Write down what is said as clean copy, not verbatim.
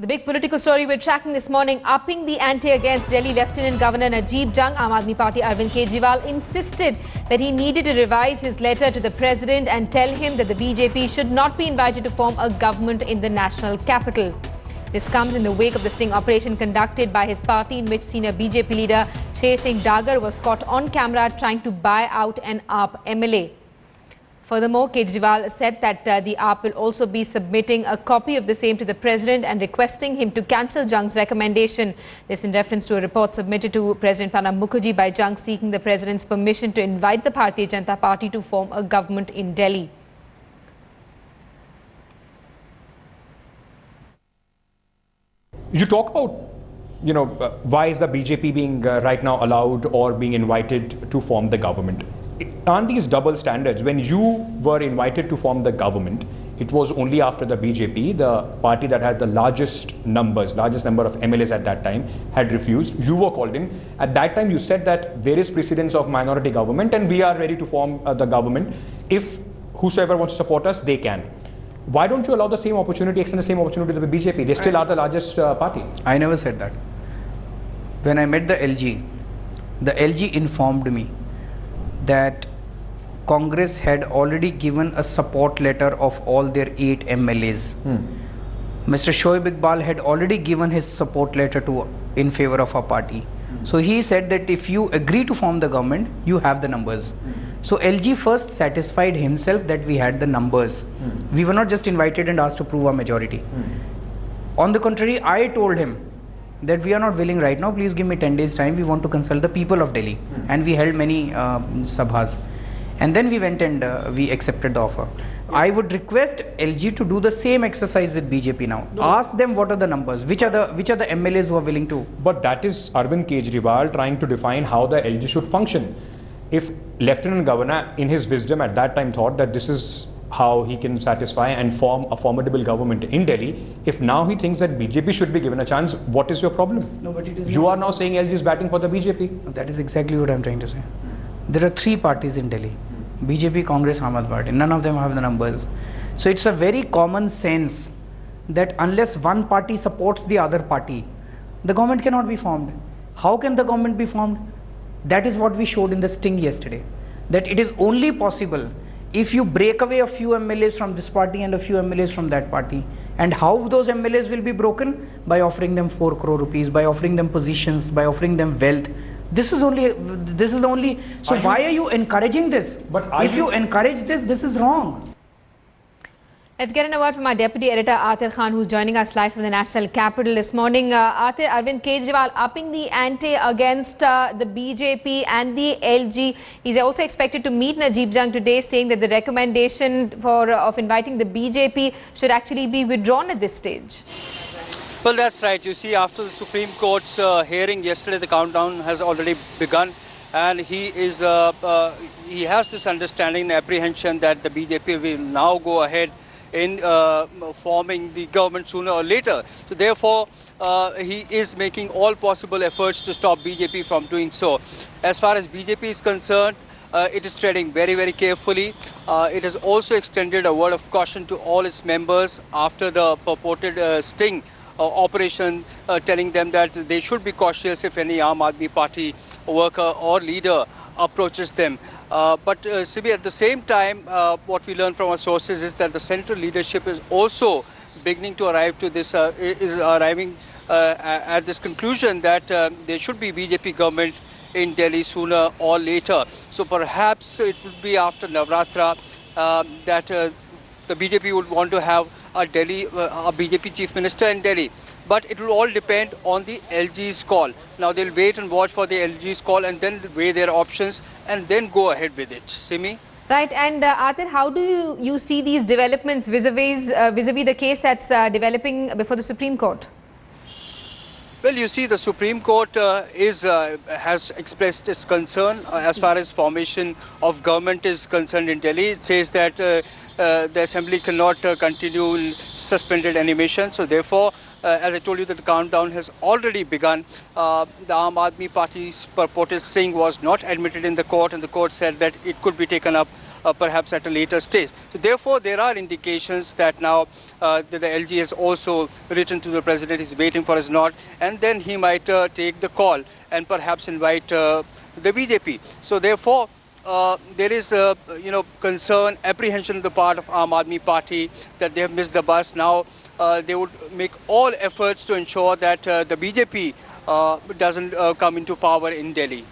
The big political story we're tracking this morning, upping the ante against Delhi Lieutenant Governor Najeeb Jung. Aam Aadmi Party Arvind Kejriwal insisted that he needed to revise his letter to the president and tell him that the BJP should not be invited to form a government in the national capital. This comes in the wake of the sting operation conducted by his party, in which senior BJP leader Sher Singh Dagar was caught on camera trying to buy out an AAP MLA. Furthermore, Kejriwal said that the AAP will also be submitting a copy of the same to the president and requesting him to cancel Jung's recommendation. This in reference to a report submitted to President Pranab Mukherjee by Jung seeking the president's permission to invite the Bharatiya Janata Party to form a government in Delhi. You talk about, why is the BJP being right now allowed or being invited to form the government? Aren't these double standards? When you were invited to form the government, it was only after the BJP, the party that had the largest number of MLAs at that time, had refused. You were called in. At that time, you said that there is precedence of minority government and we are ready to form the government. If whosoever wants to support us, they can. Why don't you allow the same opportunity, extend the same opportunity to the BJP? They still are the largest party. I never said that. When I met the LG informed me that Congress had already given a support letter of all their 8 MLAs. Mr. Shoaib Iqbal had already given his support letter in favor of our party. So he said that if you agree to form the government, you have the numbers. So LG first satisfied himself that we had the numbers. We were not just invited and asked to prove our majority. On the contrary, I told him that we are not willing right now, please give me 10 days time, we want to consult the people of Delhi. And we held many sabhas. And then we went and we accepted the offer. I would request LG to do the same exercise with BJP now. Ask them what are the numbers, which are the MLAs who are willing to. But that is Arvind Kejriwal trying to define how the LG should function. If Lieutenant Governor in his wisdom at that time thought that this is how he can satisfy and form a formidable government in Delhi, if now he thinks that BJP should be given a chance, what is your problem? No, but it is you are now saying LG is batting for the BJP. That is exactly what I am trying to say. There are 3 parties in Delhi. BJP, Congress, Aam Aadmi Party. None of them have the numbers. So it's a very common sense that unless one party supports the other party, the government cannot be formed. How can the government be formed? That is what we showed in the sting yesterday. That it is only possible if you break away a few MLAs from this party and a few MLAs from that party. And how those MLAs will be broken? By offering them 4 crore rupees, by offering them positions, by offering them wealth. This is only. So why are you encouraging this? But if you encourage this, this is wrong. Let's get a word from our Deputy Editor Atir Khan, who's joining us live from the National Capital this morning. Atir, Arvind Kejriwal upping the ante against the BJP and the LG. He's also expected to meet Najeeb Jung today, saying that the recommendation of inviting the BJP should actually be withdrawn at this stage. Well, that's right. You see, after the Supreme Court's hearing yesterday, the countdown has already begun, and he has this understanding, apprehension that the BJP will now go ahead in forming the government sooner or later. So therefore, he is making all possible efforts to stop BJP from doing so. As far as BJP is concerned, it is treading very, very carefully. It has also extended a word of caution to all its members after the purported sting operation, telling them that they should be cautious if any Aam Aadmi Party worker or leader approaches them. But Sibi, at the same time, what we learn from our sources is that the central leadership is also beginning to arrive to this, arriving at this conclusion that there should be BJP government in Delhi sooner or later. So perhaps it would be after Navratra that the BJP would want to have a BJP chief minister in Delhi. But it will all depend on the LG's call. Now they'll wait and watch for the LG's call and then weigh their options and then go ahead with it. Simi? Right, and Atir, how do you see these developments vis-a-vis the case that's developing before the Supreme Court? Well, you see, the Supreme Court has expressed its concern as far as formation of government is concerned in Delhi. It says that the assembly cannot continue in suspended animation. So therefore, as I told you, that the countdown has already begun. The Aam Aadmi Party's purported sting was not admitted in the court, and the court said that it could be taken up perhaps at a later stage. So therefore, there are indications that now that the LG has also written to the president, he's waiting for his nod, and then he might take the call and perhaps invite the BJP. So therefore, there is concern, apprehension on the part of Aam Aadmi Party that they have missed the bus. Now they would make all efforts to ensure that the BJP doesn't come into power in Delhi.